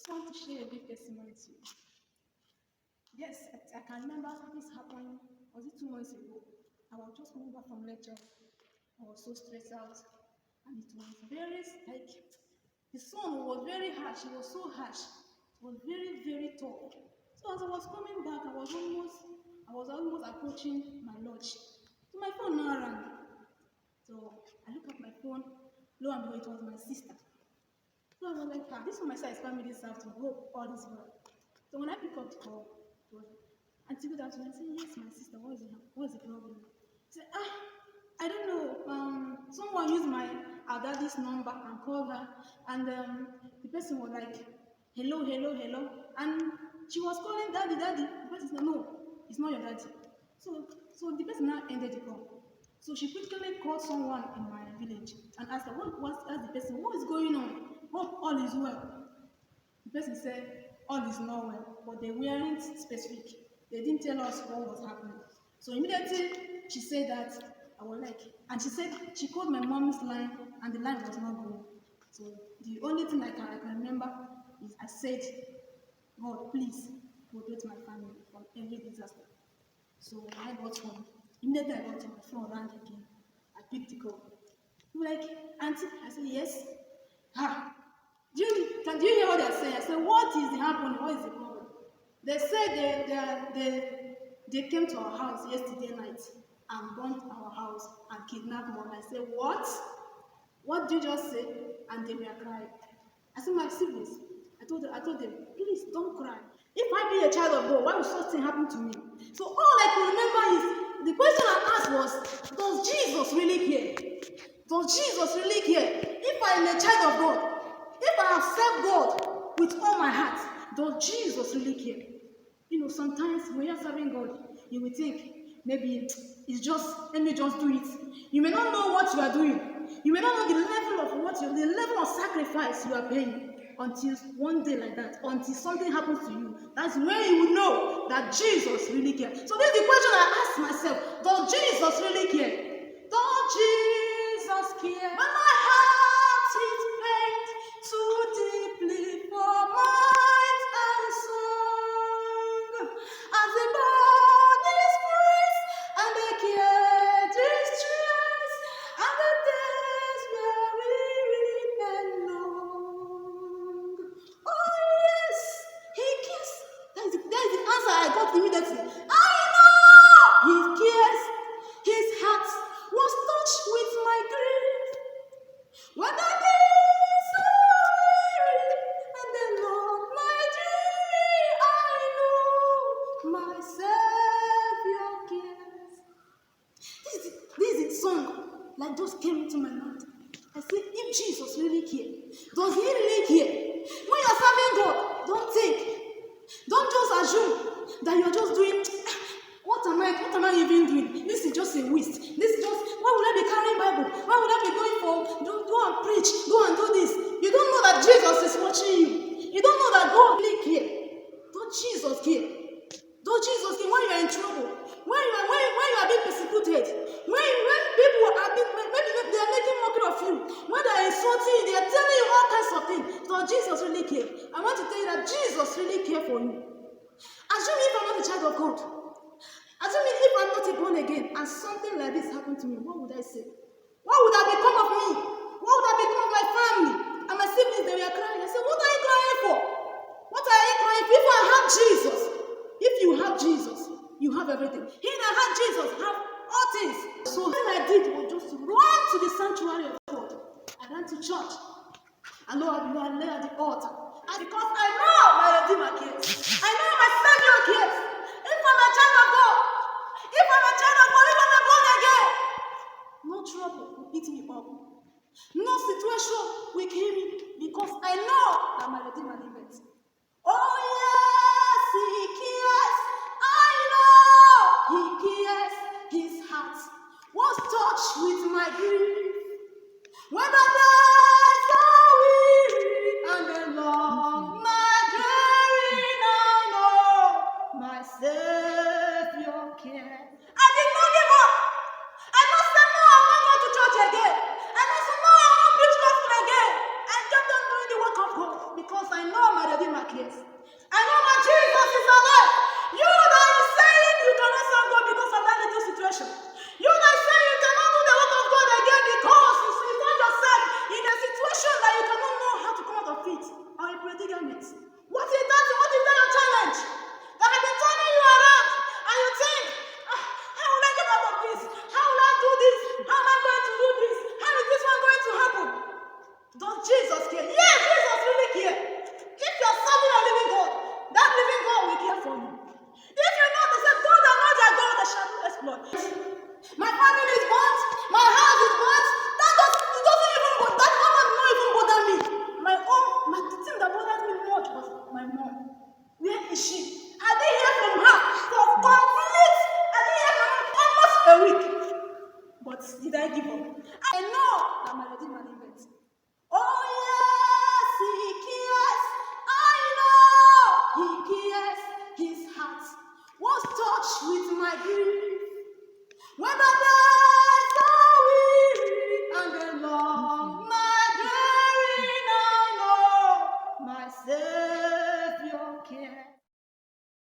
just want to share a big testimony to you. Yes, I can remember this happened, was it 2 months ago? I was just coming back from lecture. I was so stressed out, and it was very, like, the sun was very harsh, it was so harsh, it was very, very tough. So as I was coming back, I was almost approaching my lodge. So my phone now rang. So I look at my phone, lo and behold, it was my sister. So I was like, this one my side is calling me this afternoon. Hope all is well. So when I pick up the call, it was Auntie, good afternoon. I said, yes, my sister, what is the problem? She said, I don't know. Someone used our daddy's number and called her, and the person was like, hello, hello, hello. And she was calling daddy, daddy. The person said, no, it's not your daddy. So the person now ended the call. So she quickly called someone in my village and asked her, asked the person, what is going on? Hope all is well. The person said, all is not well, but they weren't specific. They didn't tell us what was happening. So immediately she said that, I was like, and she said she called my mom's line and the line was not going. So the only thing I can remember is I said, God, please protect my family from every disaster. So when I got home, immediately I got home, my phone rang again. I picked the call. They were like, Auntie, I said, yes. Do you hear what they're saying? I said, what is happening? What is the problem? They said they came to our house yesterday night and burnt our house and kidnapped Mom. I said, what? What did you just say? And they were crying. I said, my siblings, I told them, please don't cry. If I be a child of God, why would such thing happen to me? So all I can remember is, the question I asked was, does Jesus really care? Does Jesus really care? If I am a child of God, if I have served God with all my heart, does Jesus really care? You know, sometimes when you're serving God, you will think, maybe it's just, let me just do it. You may not know what you are doing. You may not know the level of sacrifice you are paying until one day like that, until something happens to you. That's when you will know that Jesus really cares. So this is the question I ask myself, does Jesus really care? Does Jesus care? When my heart is pained too deeply for mind and song, as the body is praised and the care distress, and the days were weary and long. Oh yes, he cares. That is the answer I got immediately. I know he cares. His heart was touched with my grief. When I need so weary and the Lord my journey, I know my Savior cares. This is a song that just came into my mind. I said, if Jesus really cares, does he really care? When you're serving God, don't just assume that you're just doing, what am I even doing? This is just a waste. This is just, why would I be carrying Bible? Why would I be going for, go and preach, go and do this? You don't know that Jesus is watching you. You don't know that God really cares. Don't Jesus care? Don't Jesus care when you are in trouble? When you are being persecuted? When people are maybe they are making mockery of you? When they are insulting you, they are telling you all kinds of things. Does Jesus really care? I want to tell you that Jesus really cares for you. Assume if I'm not a child of God. Assume if I'm not a born again and something like this happened to me, what would I say? What would have become of me? What would have become of my family? And my siblings, they were crying. I said, what are you crying for? What are you crying for? If I have Jesus, if you have Jesus, you have everything. He that had Jesus have all things. So all I did was just run to the sanctuary of God. I ran to church. And Lord, you are there at the altar. And because I know my Redeemer cares. I know my Savior cares. If I'm a child of God, if I'm a child of God, if I'm a born again, no trouble will beat me up. No situation will kill me because I know that my Redeemer lives. Oh yes, he cares. I know he cares. His heart was touched with my grief. When the days are weary and the long my journey, I know my Savior cares. I did not give up. I must say no, I will not go to church again. I must say no, I will not preach gospel again. I kept on doing the work of God because I know my Redeemer cares. I know my Jesus is alive. You that is saying you cannot serve God because of that little situation. You that is saying you cannot do the work of God again because you find yourself in a situation that you cannot know how to come out of it, or a predicament. What is that? What is that your challenge? That have been turning you around, and you think, how will I get out of this? How will I do this? How am I going to do this? How is this one going to happen? Does Jesus care? Yes, Jesus really care. If you are serving a living God, that living God will care for you. If you know they say, those are not their God, they shall do exploit. My family is burnt, my house is burnt. It doesn't even bother. That woman not even bother me. The thing that bothers me much was my mom. Where is she? I didn't hear from her for complete. I didn't hear from her almost a week. But did I give up? I know that my Redeemer lives. Oh yes, he cares. I know he cares. His heart was touched with my grief. When the